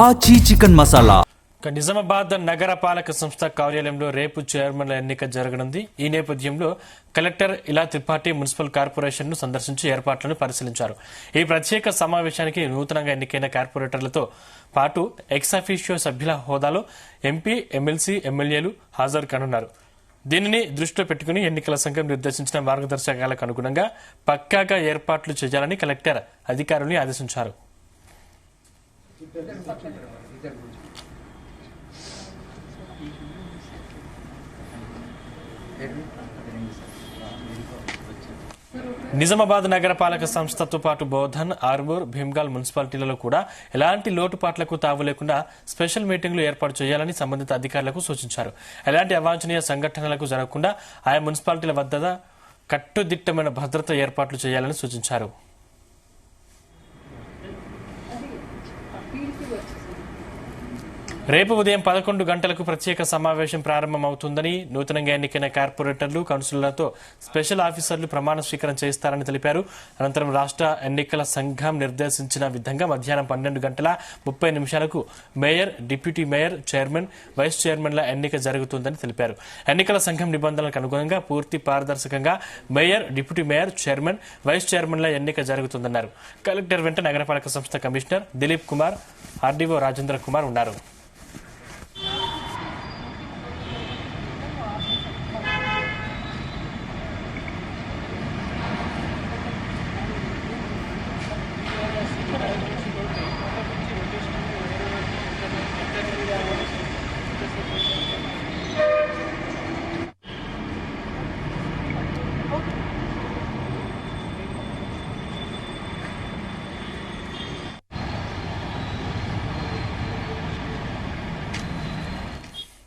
ఆచి చికెన్ మసాలా. నిజామాబాద్ నగర పాలక సంస్థ కార్యాలయంలో రేపు చైర్మన్ల ఎన్నిక జరగనుంది. ఈ నేపథ్యంలో కలెక్టర్ ఇలా త్రిపాఠి మున్సిపల్ కార్పొరేషన్ ను సందర్శించి ఏర్పాట్లను పరిశీలించారు. ఈ ప్రత్యేక సమావేశానికి నూతనంగా ఎన్నికైన కార్పొరేటర్లతో పాటు ఎక్స్ అఫీషియో సభ్యుల హోదాలో ఎంపీ, ఎమ్మెల్సీ, ఎమ్మెల్యేలు హాజరు కానున్నారు. దీనిని దృష్టిలో పెట్టుకుని ఎన్నికల సంఘం నిర్దేశించిన మార్గదర్శకాలకు అనుగుణంగా పక్కాగా ఏర్పాట్లు చేయాలని కలెక్టర్ అధికారుల్ని ఆదేశించారు. నిజామాబాద్ నగర పాలక సంస్థతో పాటు బోధన్, ఆర్మూర్, భీమ్గల్ మున్సిపాలిటీలలో కూడా ఎలాంటి లోటుపాట్లకు తావు లేకుండా స్పెషల్ మీటింగ్లు ఏర్పాటు చేయాలని సంబంధిత అధికారులకు సూచించారు. ఎలాంటి అవాంఛనీయ సంఘటనలకు జరగకుండా ఆయా మున్సిపాలిటీల వద్ద కట్టుదిట్టమైన భద్రత ఏర్పాట్లు చేయాలని సూచించారు. రేపు ఉదయం 11 గంటలకు ప్రత్యేక సమావేశం ప్రారంభమవుతుందని, నూతనంగా ఎన్నికైన కార్పొరేటర్లు, కౌన్సిలర్లతో స్పెషల్ ఆఫీసర్లు ప్రమాణ స్వీకారం చేస్తారని తెలిపారు. అనంతరం రాష్ట్ర ఎన్నికల సంఘం నిర్దేశించిన విధంగా మధ్యాహ్నం 12:30 mayor, deputy mayor, chairman, vice చైర్మన్ల ఎన్నిక జరుగుతుందని తెలిపారు. ఎన్నికల సంఘం నిబంధనలకు అనుగుణంగా పూర్తి పారదర్శకంగా mayor, deputy mayor, chairman, vice చైర్మన్ల ఎన్నిక జరుగుతుందన్నారు. కలెక్టర్ వెంట నగరపాలక సంస్థ కమిషనర్ దిలీప్ కుమార్, ఆర్డీఓ రాజేంద్ర కుమార్ ఉన్నారు.